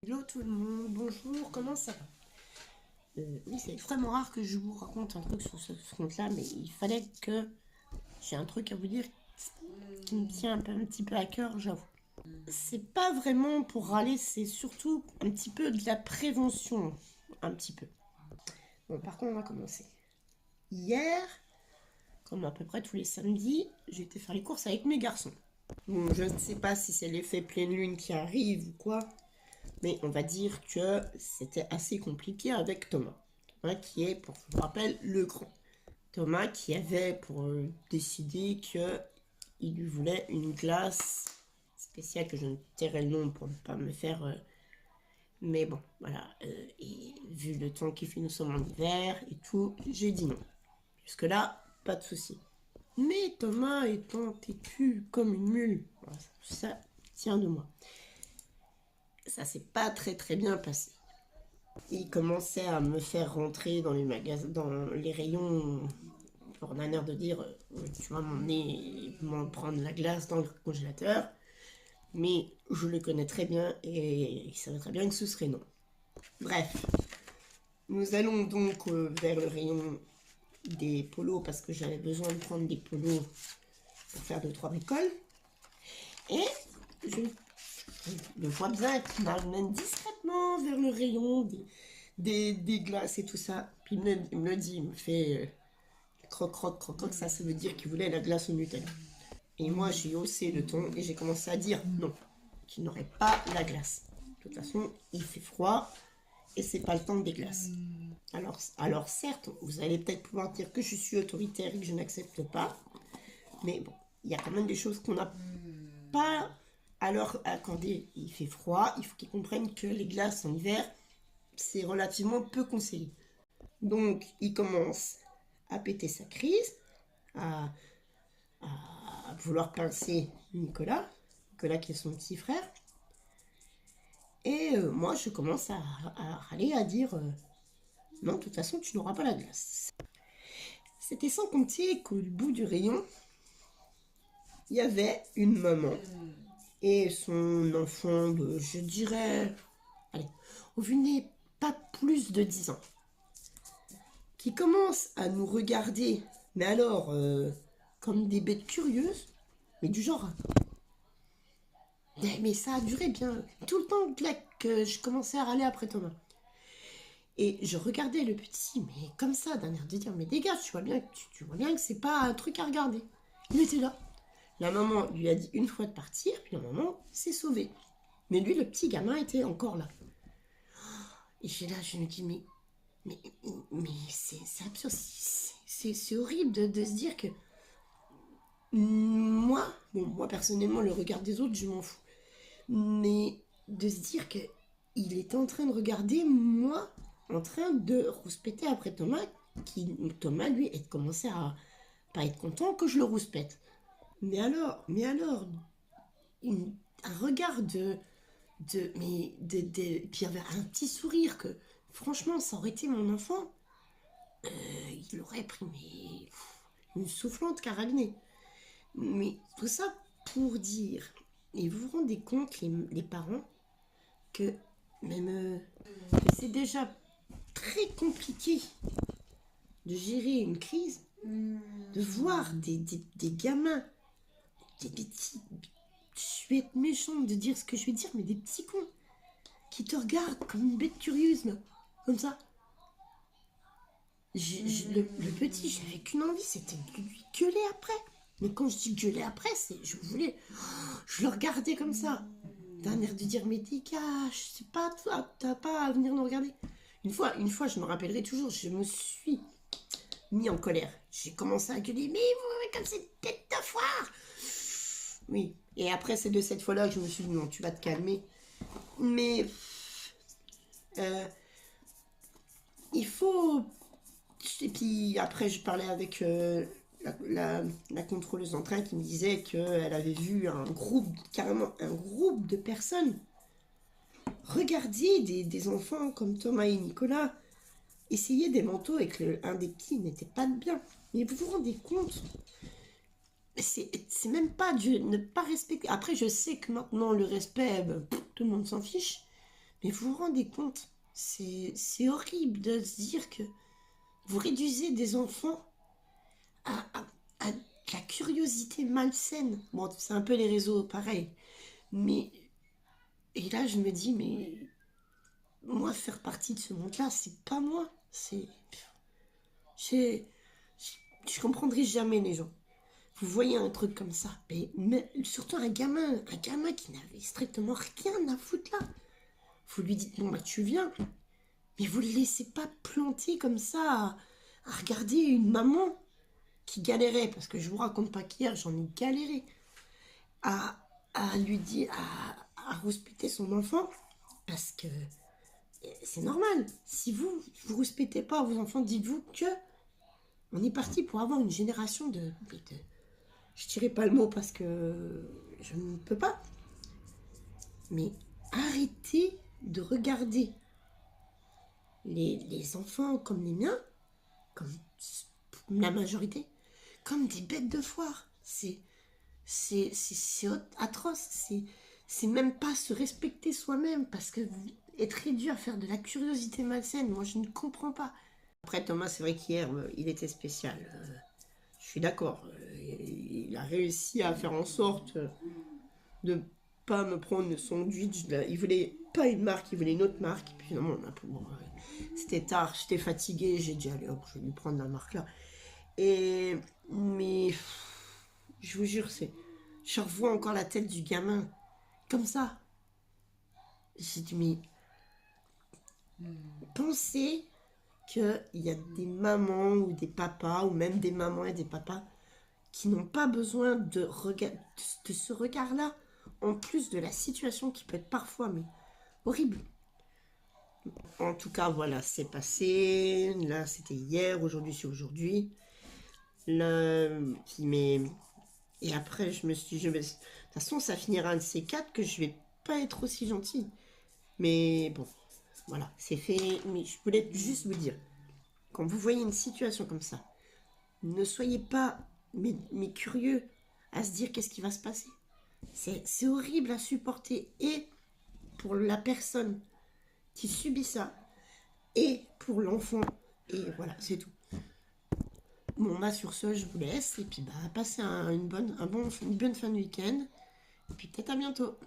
Hello tout le monde, bonjour, comment ça va? Oui, c'est extrêmement rare que je vous raconte un truc sur ce compte-là, mais il fallait que j'ai un truc à vous dire qui me tient un petit peu à cœur, j'avoue. C'est pas vraiment pour râler, c'est surtout un petit peu de la prévention, un petit peu. Bon, par contre, on va commencer. Hier, comme à peu près tous les samedis, j'ai été faire les courses avec mes garçons. Bon, je ne sais pas si c'est l'effet pleine lune qui arrive ou quoi, mais on va dire que c'était assez compliqué avec Thomas. Thomas qui est, pour je vous rappelle, le grand. Thomas qui avait pour décider qu'il lui voulait une glace spéciale que je ne tairai le nom pour ne pas me faire... mais bon, voilà. Et vu le temps qu'il fait, nous sommes en hiver et tout, j'ai dit non. Jusque-là, pas de souci. Mais Thomas étant têtu comme une mule, ça tient de moi. Ça s'est pas très bien passé. Il commençait à me faire rentrer dans les magasins, dans les rayons, pour un air de dire tu vas m'emmener m'en prendre la glace dans le congélateur. Mais je le connais très bien et il savait très bien que ce serait non. Bref, nous allons donc vers le rayon des polos parce que j'avais besoin de prendre des polos pour faire 2-3 bricoles. Et je le vois bien qu'il m'amène discrètement vers le rayon des glaces et tout ça. Puis il me le dit, il me fait croc croc croc croc, ça veut dire qu'il voulait la glace au Nutella. Et moi j'ai haussé le ton et j'ai commencé à dire non, qu'il n'aurait pas la glace. De toute façon, il fait froid et c'est pas le temps des glaces. Alors certes, vous allez peut-être pouvoir dire que je suis autoritaire et que je n'accepte pas, mais bon, il y a quand même des choses qu'on n'a pas à leur accorder. Il fait froid, il faut qu'ils comprennent que les glaces en hiver, c'est relativement peu conseillé. Donc, il commence à péter sa crise, à, à vouloir pincer Nicolas qui est son petit frère. Et moi, je commence à râler, à dire non, de toute façon, tu n'auras pas la glace. C'était sans compter qu'au bout du rayon, il y avait une maman et son enfant de, je dirais, allez, au vu n'est pas plus de 10 ans, qui commence à nous regarder, mais alors, comme des bêtes curieuses, mais du genre. Mais ça a duré bien tout le temps que je commençais à râler après Thomas. Et je regardais le petit, mais comme ça, d'un air de dire, mais dégage, tu vois bien que c'est pas un truc à regarder. Il était là. La maman lui a dit une fois de partir, puis la maman s'est sauvée. Mais lui, le petit gamin, était encore là. Et je me dis, mais c'est absurde, c'est horrible de se dire que moi personnellement, le regard des autres, je m'en fous. Mais de se dire que il était en train de regarder moi en train de rouspéter après Thomas, Thomas lui a commencé à pas être content que je le rouspète. Mais alors, un regard puis il y avait un petit sourire que franchement ça aurait été mon enfant, il aurait pris une soufflante carabinée. Mais tout ça pour dire, et vous vous rendez compte les parents que même que c'est déjà très compliqué de gérer une crise, de voir des gamins, des petits, je vais être méchante de dire ce que je vais dire, mais des petits cons qui te regardent comme une bête curieuse, là, comme ça. Le petit, j'avais qu'une envie, c'était de lui gueuler après. Mais quand je dis gueuler après, c'est je le regardais comme ça, d'un air de dire mais dégage, c'est pas toi, t'as pas à venir nous regarder. Une fois, je me rappellerai toujours, je me suis mis en colère. J'ai commencé à gueuler, mais vous, comme cette tête de foire. Oui. Et après, c'est de cette fois-là que je me suis dit non, tu vas te calmer. Mais euh, il faut. Et puis après, je parlais avec la contrôleuse en train qui me disait qu'elle avait vu carrément un groupe de personnes regarder des enfants comme Thomas et Nicolas essayer des manteaux et que un des petits n'était pas de bien. Mais vous vous rendez compte? C'est même pas de ne pas respecter. Après, je sais que maintenant, le respect, tout le monde s'en fiche. Mais vous vous rendez compte, c'est horrible de se dire que vous réduisez des enfants à de la curiosité malsaine. Bon, c'est un peu les réseaux, pareil. Mais, et là, je me dis, mais moi, faire partie de ce monde-là, c'est pas moi. Je, je comprendrai jamais les gens. Vous voyez un truc comme ça, mais surtout un gamin qui n'avait strictement rien à foutre là. Vous lui dites, bon, bah, tu viens. Mais vous le laissez pas planter comme ça à regarder une maman qui galérait, parce que je vous raconte pas qu'hier, j'en ai galéré, à, à lui dire, à respecter son enfant, parce que c'est normal. Si vous respectez pas vos enfants, dites-vous que on est parti pour avoir une génération je dirais pas le mot parce que je ne peux pas, mais arrêtez de regarder les enfants comme les miens, comme la majorité, comme des bêtes de foire. C'est atroce. C'est même pas se respecter soi-même parce que être réduit à faire de la curiosité malsaine, moi je ne comprends pas. Après Thomas, c'est vrai qu'hier, il était spécial. Je suis d'accord. Il a réussi à faire en sorte de pas me prendre le sandwich. Il voulait pas une marque, il voulait une autre marque. Et puis finalement, c'était tard, j'étais fatiguée, j'ai dit allez hop, je vais lui prendre la marque là. Mais je vous jure, je revois encore la tête du gamin comme ça. J'ai dit mais pensez qu'il y a des mamans ou des papas ou même des mamans et des papas qui n'ont pas besoin de ce regard-là, en plus de la situation qui peut être parfois mais horrible. En tout cas, voilà, c'est passé. Là, c'était hier, aujourd'hui, c'est aujourd'hui. Là, mais et après, je me suis dit, de toute façon, ça finira un de ces quatre que je vais pas être aussi gentille. Mais bon, voilà, c'est fait. Mais je voulais juste vous dire, quand vous voyez une situation comme ça, ne soyez pas mais curieux à se dire qu'est-ce qui va se passer. C'est horrible à supporter et pour la personne qui subit ça et pour l'enfant. Et voilà, c'est tout. Bon, bah sur ce, je vous laisse et puis bah passez une bonne fin de week-end. Et puis peut-être à bientôt.